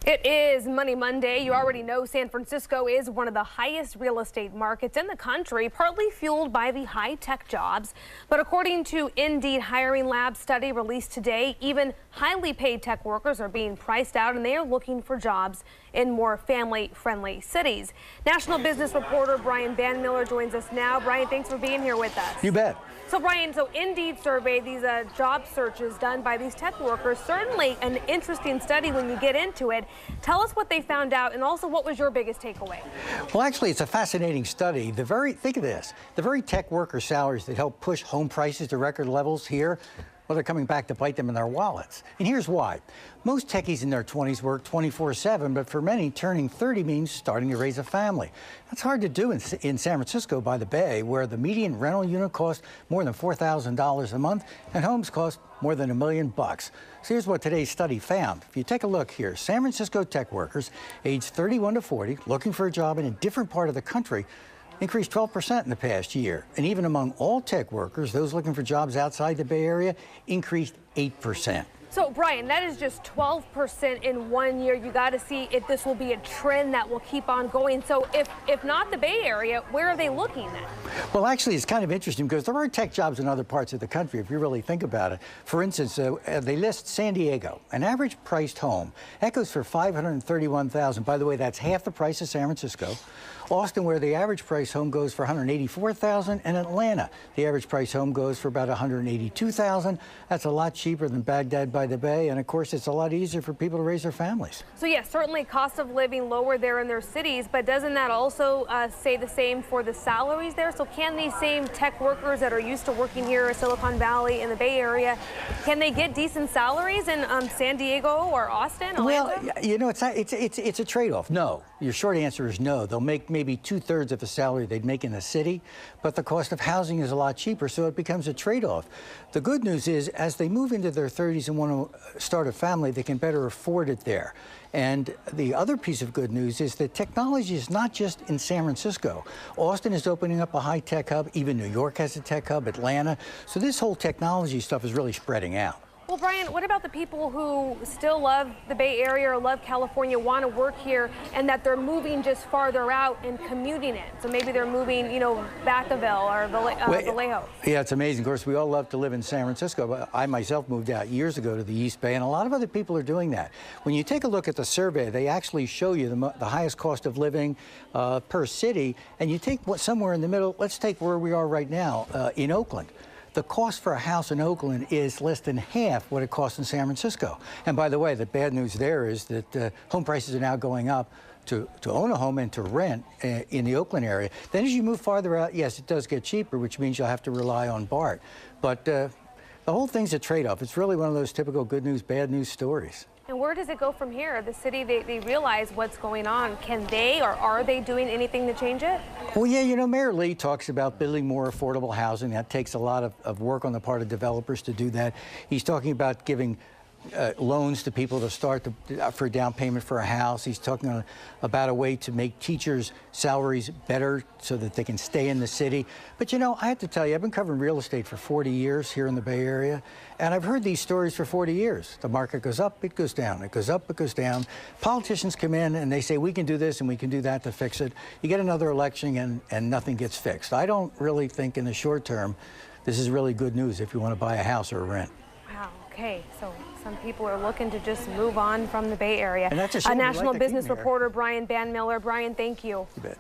It is Money Monday. You already know San Francisco is one of the highest real estate markets in the country, partly fueled by the high-tech jobs. But according to Indeed Hiring Lab study released today, even highly paid tech workers are being priced out, and they are looking for jobs in more family-friendly cities. National business reporter Brian Banmiller joins us now. Brian, thanks for being here with us. You bet. So Brian, Indeed surveyed these job searches done by these tech workers. Certainly an interesting study when you get into it. Tell us what they found out, and also what was your biggest takeaway? Well, actually, it's a fascinating study. Think of this, the very tech worker salaries that help push home prices to record levels here, well, they're coming back to bite them in their wallets. And here's why. Most techies in their 20s work 24/7, but for many, turning 30 means starting to raise a family. That's hard to do in San Francisco by the Bay, where the median rental unit costs more than $4,000 a month, and homes cost more than $1 million. So here's what today's study found. If you take a look here, San Francisco tech workers aged 31 to 40 looking for a job in a different part of the country increased 12% in the past year. And even among all tech workers, those looking for jobs outside the Bay Area increased 8%. So, Brian, that is just 12% in 1 year. You got to see if this will be a trend that will keep on going. So if not the Bay Area, where are they looking then? Well, actually, it's kind of interesting because there are tech jobs in other parts of the country, if you really think about it. For instance, they list San Diego. An average priced home echoes for $531,000. By the way, that's half the price of San Francisco. Austin, where the average price home goes for $184,000, and Atlanta, the average price home goes for about $182,000. That's a lot cheaper than Baghdad by the Bay, and of course, it's a lot easier for people to raise their families. So yes, certainly cost of living lower there in their cities, but doesn't that also say the same for the salaries there? So can these same tech workers that are used to working here in Silicon Valley in the Bay Area, can they get decent salaries in San Diego or Austin, Atlanta? Well, you know, it's a trade-off. No. Your short answer is no. They'll make maybe 2/3 of the salary they'd make in the city, but the cost of housing is a lot cheaper, so it becomes a trade-off. The good news is, as they move into their 30s and want to start a family, they can better afford it there. And the other piece of good news is that technology is not just in San Francisco. Austin is opening up a high-tech hub. Even New York has a tech hub, Atlanta. So this whole technology stuff is really spreading out. Well, Brian, what about the people who still love the Bay Area or love California, want to work here, and that they're moving just farther out and commuting it? So maybe they're moving, you know, Vacaville or Vallejo. Yeah, it's amazing. Of course, we all love to live in San Francisco, but I myself moved out years ago to the East Bay, and a lot of other people are doing that. When you take a look at the survey, they actually show you the highest cost of living per city, and you take somewhere in the middle. Let's take where we are right now in Oakland. The cost for a house in Oakland is less than half what it costs in San Francisco. And by the way, the bad news there is that home prices are now going up to own a home and to rent in the Oakland area. Then as you move farther out, yes, it does get cheaper, which means you'll have to rely on BART. But the whole thing's a trade-off. It's really one of those typical good news, bad news stories. And where does it go from here? The city, they realize what's going on. Can they, or are they doing anything to change it? Well, yeah, you know, Mayor Lee talks about building more affordable housing. That takes a lot of work on the part of developers to do that. He's talking about giving loans to people to start for down payment for a house. He's talking about a way to make teachers' salaries better so that they can stay in the city. But, you know, I have to tell you, I've been covering real estate for 40 years here in the Bay Area, and I've heard these stories for 40 years. The market goes up, it goes down. It goes up, it goes down. Politicians come in and they say, we can do this and we can do that to fix it. You get another election and nothing gets fixed. I don't really think in the short term this is really good news if you want to buy a house or rent. Wow. Okay, so some people are looking to just move on from the Bay Area. And that's a shame. National business reporter Brian Banmiller. Brian, thank you. You bet.